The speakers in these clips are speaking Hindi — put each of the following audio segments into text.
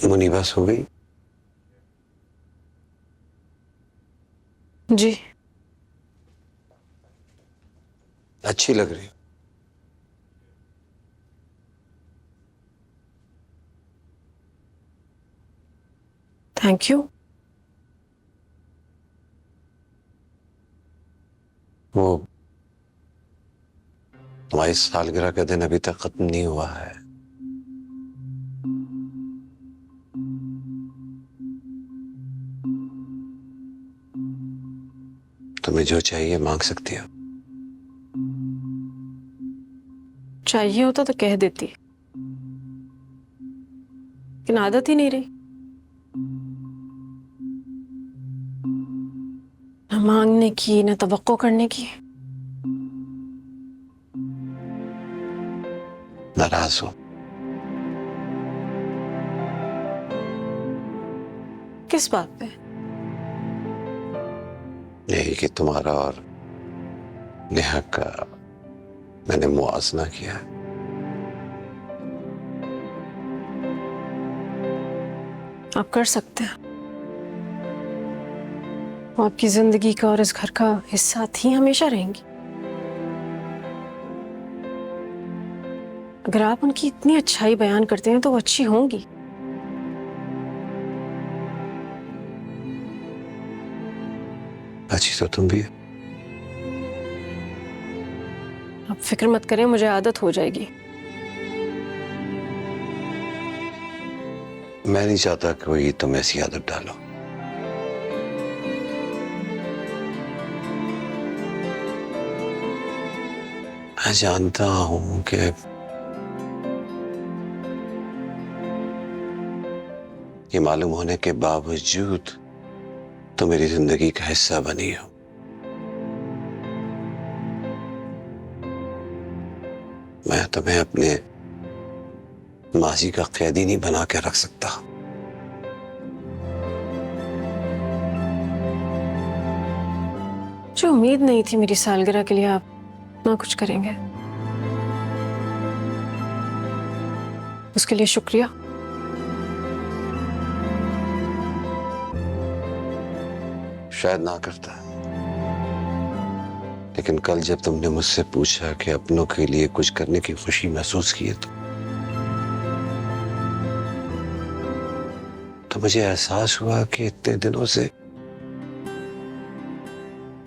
मुनीबा सो गई? जी। अच्छी लग रही हो। Thank you. वो तुम्हारी सालगिरह का दिन अभी तक खत्म नहीं हुआ है। तुम्हें जो चाहिए मांग सकती हो। चाहिए होता तो कह देती, लेकिन आदत ही नहीं रही। न मांगने की न तवक्को करने की। नाराज हो? किस बात पे? यही कि तुम्हारा और नेहा का मैंने मुआवजा किया है। आप कर सकते हैं। वो आपकी जिंदगी का और इस घर का हिस्सा थी, हमेशा रहेंगी। अगर आप उनकी इतनी अच्छाई बयान करते हैं तो वो अच्छी होंगी। अच्छी तो तुम भी हो। आप फिक्र मत करें, मुझे आदत हो जाएगी। मैं नहीं चाहता कोई तुम ऐसी आदत डालो। मैं जानता हूं कि ये मालूम होने के बावजूद तुम मेरी जिंदगी का हिस्सा बनी हो। मैं तुम्हें अपने माजी का कैदी नहीं बना के रख सकता। जो उम्मीद नहीं थी मेरी सालगिरह के लिए आप इतना कुछ करेंगे, उसके लिए शुक्रिया। शायद ना करता, लेकिन कल जब तुमने मुझसे पूछा कि अपनों के लिए कुछ करने की खुशी महसूस की है तो मुझे एहसास हुआ कि इतने दिनों से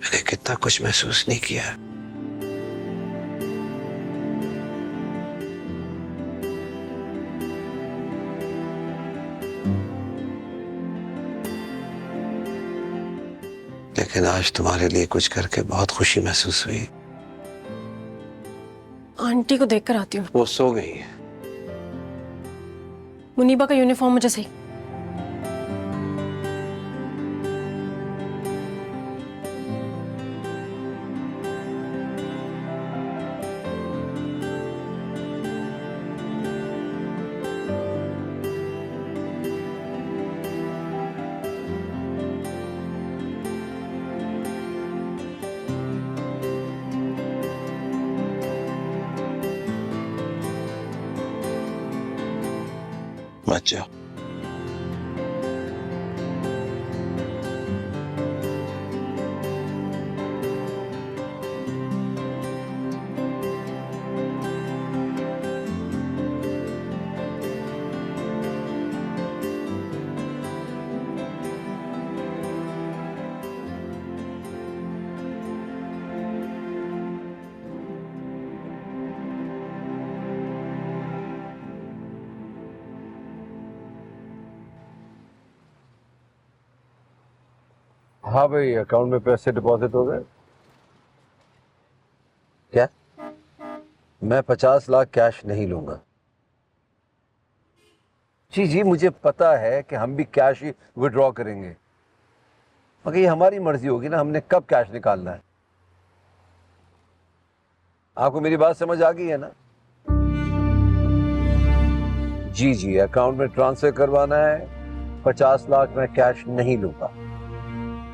मैंने कितना कुछ महसूस नहीं किया। लेकिन आज तुम्हारे लिए कुछ करके बहुत खुशी महसूस हुई। आंटी को देखकर आती हूँ। वो सो गई है। मुनीबा का यूनिफॉर्म मुझे सही। मत जाओ। हाँ भाई, अकाउंट में पैसे डिपॉजिट हो गए। क्या? मैं 50 लाख कैश नहीं लूंगा। जी जी, मुझे पता है कि हम भी कैश ही विड्रॉ करेंगे, मगर ये हमारी मर्जी होगी ना, हमने कब कैश निकालना है। आपको मेरी बात समझ आ गई है ना? जी जी, अकाउंट में ट्रांसफर करवाना है। 50 लाख मैं कैश नहीं लूंगा।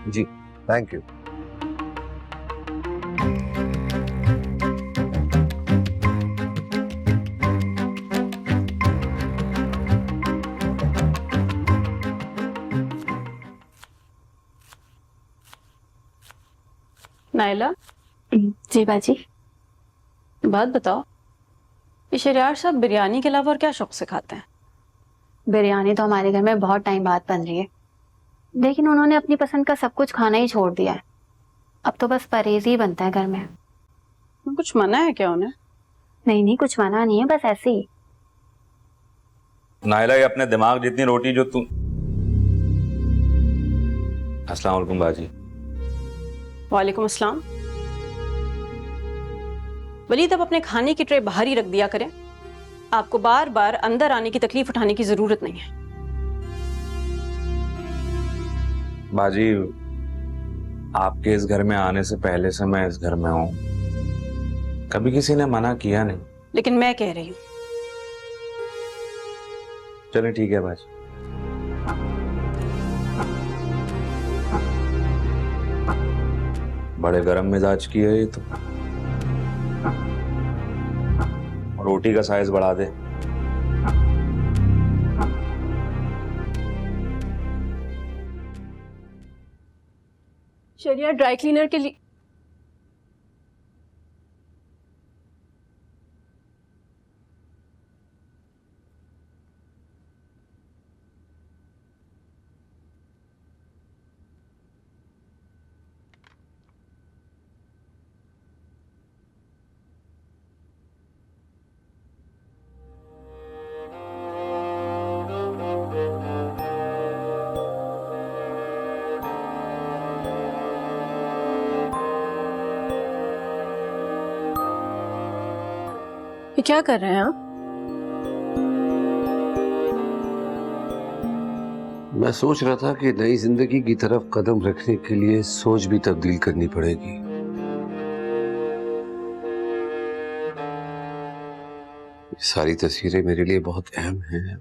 जी, थैंक यू। नायला, जी बाजी। बात बताओ, ये शरियार साहब बिरयानी के अलावा और क्या शौक से खाते हैं? बिरयानी तो हमारे घर में बहुत टाइम बाद बन रही है, लेकिन उन्होंने अपनी पसंद का सब कुछ खाना ही छोड़ दिया है। अब तो बस परहेज ही बनता है घर में। कुछ मना है क्या उन्हें? नहीं नहीं, कुछ मना नहीं है, बस ऐसे ही। नायला, ये अपने दिमाग जितनी रोटी जो तू। अस्सलाम वालेकुम बाजी। वालेकुम अस्सलाम। वलीद, अब अपने खाने की ट्रे बाहर ही रख दिया करें। आपको बार बार अंदर आने की तकलीफ उठाने की जरूरत नहीं है। बाजी, आपके इस घर में आने से पहले से मैं इस घर में हूं, कभी किसी ने मना किया नहीं। लेकिन मैं कह रही हूँ। चलिए ठीक है बाजी। बड़े गरम मिजाज की है ये तो। रोटी का साइज बढ़ा दे। शरिया ड्राई क्लीनर के लिए ये क्या कर रहे हैं आप? मैं सोच रहा था कि नई जिंदगी की तरफ कदम रखने के लिए सोच भी तब्दील करनी पड़ेगी। ये सारी तस्वीरें मेरे लिए बहुत अहम हैं।